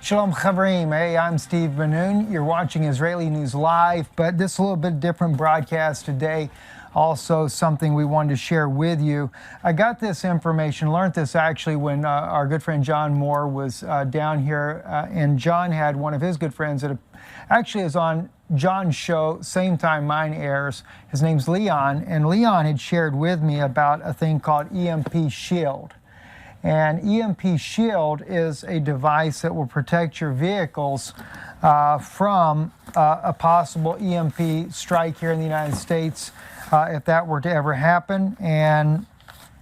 Shalom Chavrim. Hey, I'm Steve Benoon. You're watching Israeli News Live, but this is a little bit different broadcast today. Also something we wanted to share with you. I got this information, learned this actually when our good friend John Moore was down here, and John had one of his good friends that actually is on John's show, same time mine airs. His name's Leon, and Leon had shared with me about a thing called EMP Shield. And EMP Shield is a device that will protect your vehicles from a possible EMP strike here in the United States if that were to ever happen. And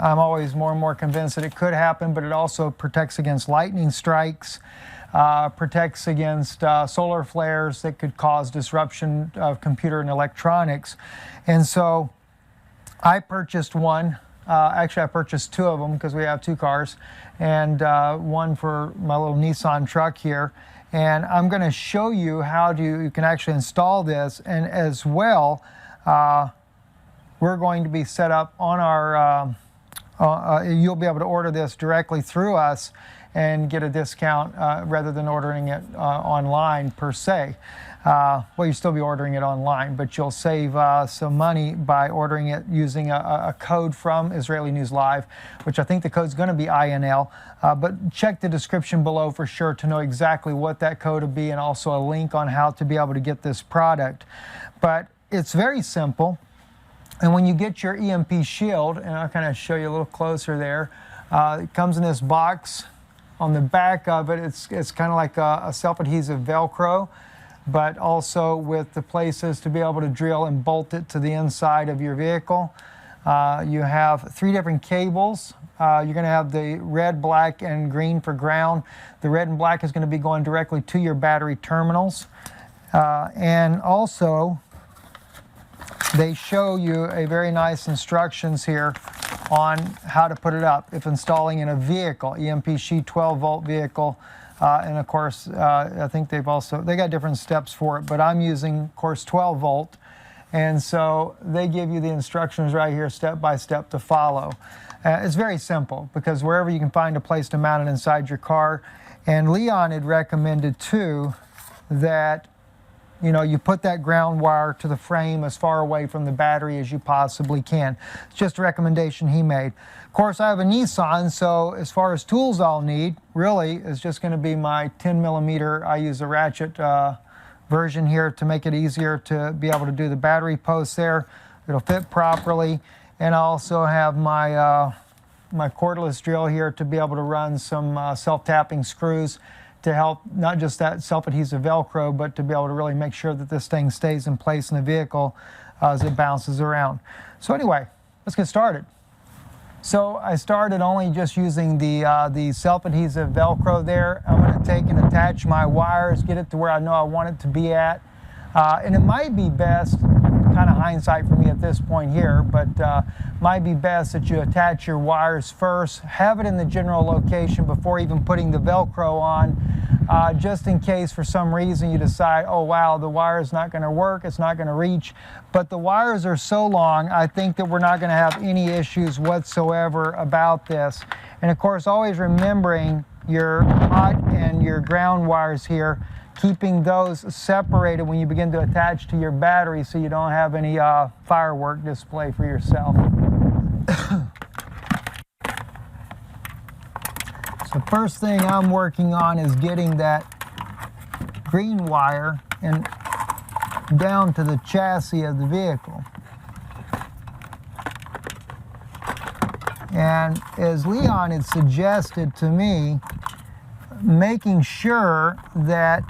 I'm always more and more convinced that it could happen, but it also protects against lightning strikes, protects against solar flares that could cause disruption of computer and electronics. And so I purchased one. Actually, I purchased two of them because we have two cars, and one for my little Nissan truck here. And I'm going to show you how you can actually install this, and as well, we're going to be set up on our, you'll be able to order this directly through us and get a discount rather than ordering it online per se. Well, you'll still be ordering it online, but you'll save some money by ordering it using a code from Israeli News Live, which I think the code's going to be INL. But check the description below for sure to know exactly what that code will be, and also a link on how to be able to get this product. But it's very simple. And when you get your EMP Shield, and I'll kind of show you a little closer there, it comes in this box. On the back of it, it's kind of like a self-adhesive Velcro, but also with the places to be able to drill and bolt it to the inside of your vehicle. You have 3 different cables. You're going to have the red, black, and green for ground. The red and black is going to be going directly to your battery terminals. And also, they show you a very nice instructions here on how to put it up if installing in a vehicle, EMP Shield 12-volt vehicle. And of course, I think they got different steps for it, but I'm using, of course, 12 volt. And so they give you the instructions right here, step by step to follow. It's very simple because wherever you can find a place to mount it inside your car. And Leon had recommended too that, you know, you put that ground wire to the frame as far away from the battery as you possibly can. It's just a recommendation he made. Of course, I have a Nissan, so as far as tools I'll need, really, is just going to be my 10 millimeter. I use a ratchet version here to make it easier to be able to do the battery posts there. It'll fit properly. And I also have my, my cordless drill here to be able to run some self-tapping screws to help not just that self-adhesive Velcro, but to be able to really make sure that this thing stays in place in the vehicle as it bounces around. So anyway, let's get started. So I started only just using the self-adhesive Velcro there. I'm going to take and attach my wires, get it to where I know I want it to be at. And it might be best, kind of hindsight for me at this point here, but might be best that you attach your wires first, have it in the general location before even putting the Velcro on, just in case for some reason you decide, oh wow, the wire is not going to work, it's not going to reach. But the wires are so long, I think that we're not going to have any issues whatsoever about this. And of course, always remembering your hot and your ground wires here, keeping those separated when you begin to attach to your battery so you don't have any firework display for yourself. So first thing I'm working on is getting that green wire down to the chassis of the vehicle. And as Leon had suggested to me, making sure that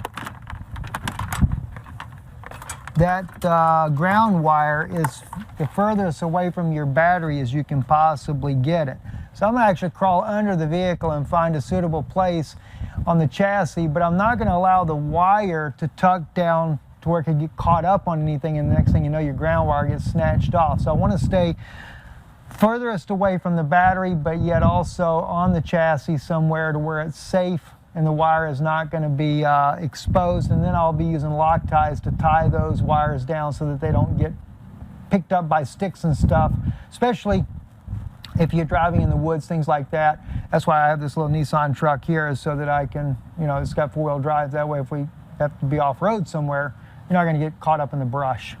ground wire is the furthest away from your battery as you can possibly get it. So I'm going to actually crawl under the vehicle and find a suitable place on the chassis, but I'm not going to allow the wire to tuck down to where it could get caught up on anything, and the next thing you know, your ground wire gets snatched off. So I want to stay furthest away from the battery, but yet also on the chassis somewhere to where it's safe and the wire is not going to be exposed. And then I'll be using lock ties to tie those wires down so that they don't get picked up by sticks and stuff, especially if you're driving in the woods, things like that. That's why I have this little Nissan truck here, is so that I can, you know, it's got four-wheel drive. That way if we have to be off-road somewhere, you're not going to get caught up in the brush.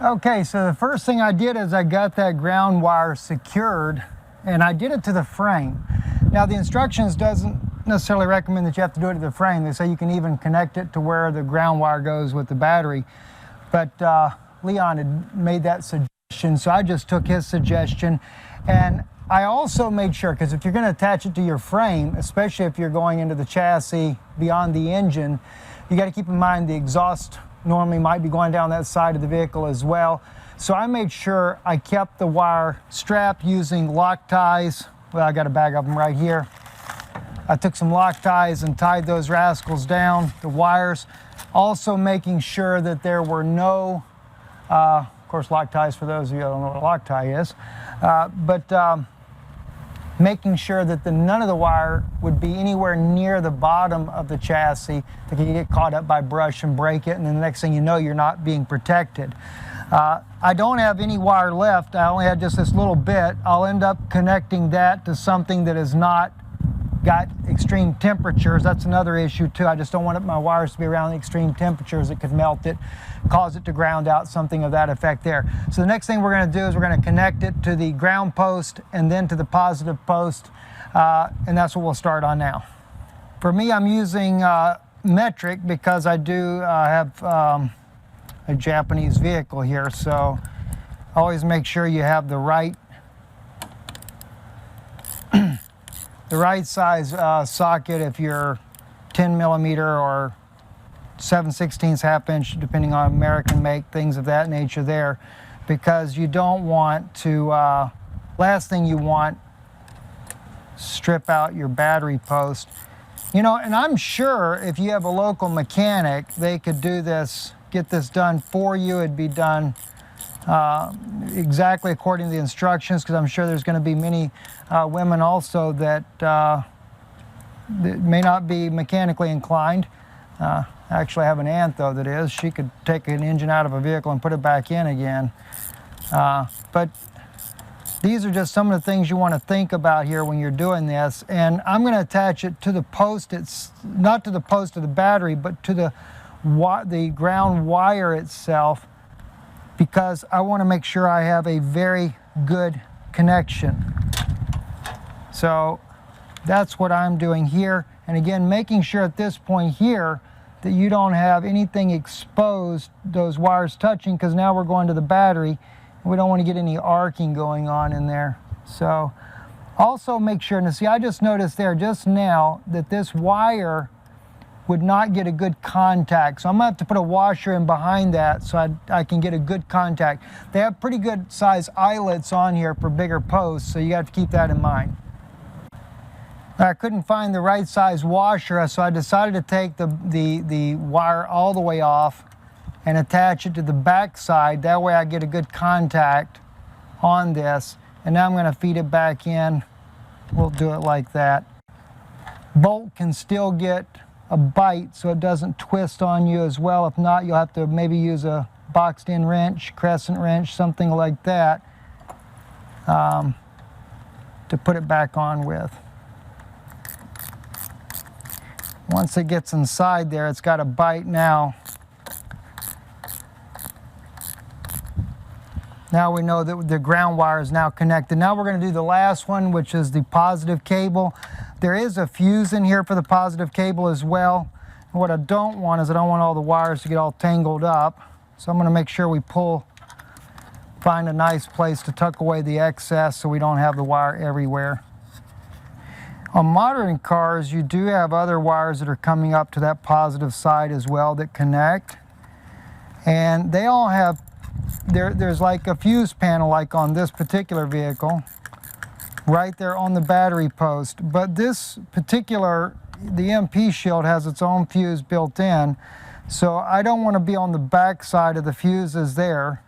Okay, so the first thing I did is I got that ground wire secured, and I did it to the frame. Now the instructions doesn't necessarily recommend that you have to do it to the frame. They say you can even connect it to where the ground wire goes with the battery. But Leon had made that suggestion, so I just took his suggestion. And I also made sure, because if you're going to attach it to your frame, especially if you're going into the chassis beyond the engine, you got to keep in mind the exhaust normally might be going down that side of the vehicle as well. So I made sure I kept the wire strapped using lock ties. Well, I got a bag of them right here. I took some lock ties and tied those rascals down, the wires. Also making sure that there were no, of course, lock ties, for those of you who don't know what a lock tie is, making sure that none of the wire would be anywhere near the bottom of the chassis that could get caught up by brush and break it, and then the next thing you know, you're not being protected. I don't have any wire left. I only had just this little bit. I'll end up connecting that to something that has not got extreme temperatures. That's another issue too. I just don't want my wires to be around the extreme temperatures that could melt it, cause it to ground out, something of that effect there. So the next thing we're going to do is we're going to connect it to the ground post and then to the positive post, and that's what we'll start on now. For me, I'm using metric because I do have a Japanese vehicle here, so always make sure you have the right size socket if you're 10 millimeter or 7/16 half inch, depending on American make, things of that nature there, because you don't want to, last thing you want, strip out your battery post. You know, and I'm sure if you have a local mechanic, they could do this, get this done for you. It'd be done exactly according to the instructions, because I'm sure there's going to be many women also that may not be mechanically inclined. Actually, I have an aunt, though, that is. She could take an engine out of a vehicle and put it back in again. But these are just some of the things you want to think about here when you're doing this. And I'm going to attach it to the post. It's not to the post of the battery, but to the ground wire itself, because I want to make sure I have a very good connection. So that's what I'm doing here. And again, making sure at this point here that you don't have anything exposed, those wires touching, because now we're going to the battery and we don't want to get any arcing going on in there. So also make sure, and see, I just noticed there just now that this wire would not get a good contact. So I'm gonna have to put a washer in behind that so I can get a good contact. They have pretty good size eyelets on here for bigger posts, so you have to keep that in mind. I couldn't find the right size washer, so I decided to take the wire all the way off and attach it to the back side. That way I get a good contact on this. And now I'm gonna feed it back in. We'll do it like that. Bolt can still get a bite so it doesn't twist on you as well. If not, you'll have to maybe use a boxed in wrench, crescent wrench, something like that, to put it back on with. Once it gets inside there, it's got a bite now. Now we know that the ground wire is now connected. Now we're going to do the last one, which is the positive cable. There is a fuse in here for the positive cable as well. And what I don't want is I don't want all the wires to get all tangled up. So I'm going to make sure we find a nice place to tuck away the excess so we don't have the wire everywhere. On modern cars, you do have other wires that are coming up to that positive side as well that connect. And they all have, there's like a fuse panel like on this particular vehicle, right there on the battery post. But this particular, the EMP Shield has its own fuse built in, so I don't want to be on the back side of the fuses there.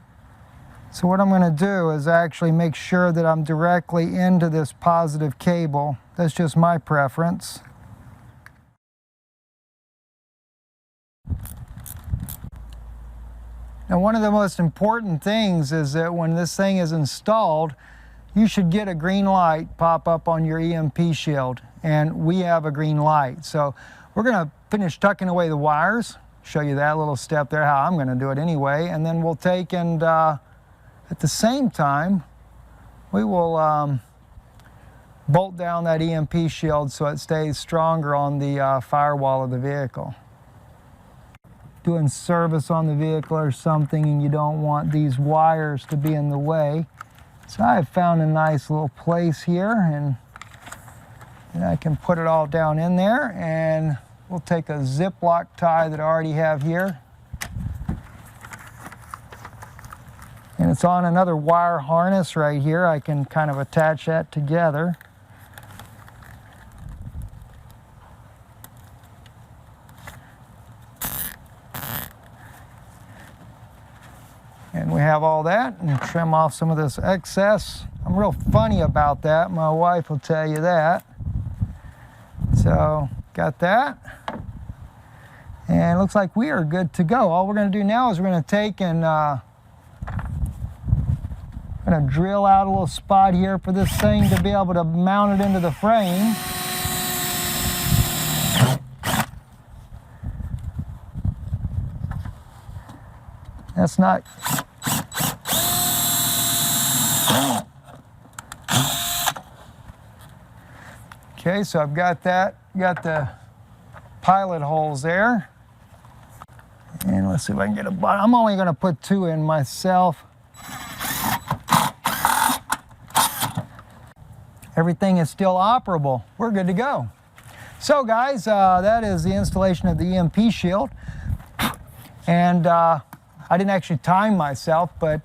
So what I'm going to do is actually make sure that I'm directly into this positive cable. That's just my preference. Now, one of the most important things is that when this thing is installed, you should get a green light pop up on your EMP shield, and we have a green light. So we're going to finish tucking away the wires, show you that little step there, how I'm going to do it anyway, and then we'll take and at the same time we will bolt down that EMP shield so it stays stronger on the firewall of the vehicle. Doing service on the vehicle or something and you don't want these wires to be in the way. So I've found a nice little place here, and I can put it all down in there, and we'll take a Ziploc tie that I already have here. And it's on another wire harness right here. I can kind of attach that together. And we have all that, and trim off some of this excess. I'm real funny about that. My wife will tell you that. So, got that. And it looks like we are good to go. All we're going to do now is we're going to take and going to drill out a little spot here for this thing to be able to mount it into the frame. That's not... Okay, so I've got that, got the pilot holes there. And let's see if I can get a bottom. I'm only going to put 2 in myself. Everything is still operable. We're good to go. So guys, that is the installation of the EMP Shield. And I didn't actually time myself, but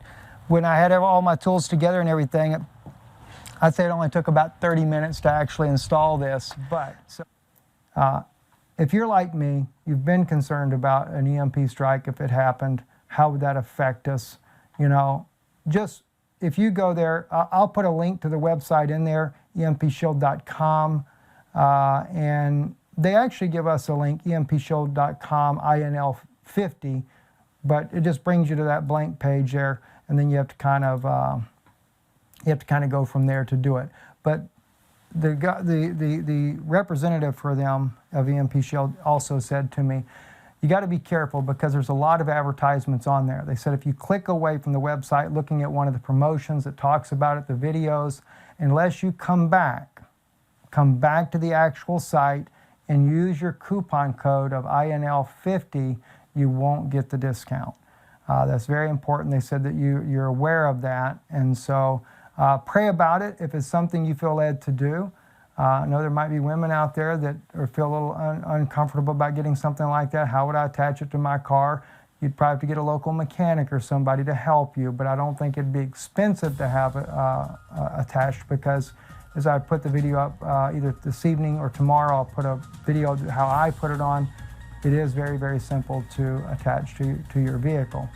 when I had all my tools together and everything, I'd say it only took about 30 minutes to actually install this. But so, if you're like me, you've been concerned about an EMP strike if it happened, how would that affect us? You know, just if you go there, I'll put a link to the website in there, empshield.com, and they actually give us a link, empshield.com, INL50, but it just brings you to that blank page there, and then you have to kind of go from there to do it. But the representative for them of EMP Shield also said to me, you got to be careful because there's a lot of advertisements on there. They said if you click away from the website looking at one of the promotions that talks about it, the videos, unless you come back to the actual site and use your coupon code of INL50, you won't get the discount. That's very important. They said that you're aware of that, and so pray about it if it's something you feel led to do. I know there might be women out there that feel a little uncomfortable about getting something like that. How would I attach it to my car? You'd probably have to get a local mechanic or somebody to help you, but I don't think it'd be expensive to have it attached, because as I put the video up either this evening or tomorrow, I'll put a video of how I put it on. It is very, very simple to attach to your vehicle.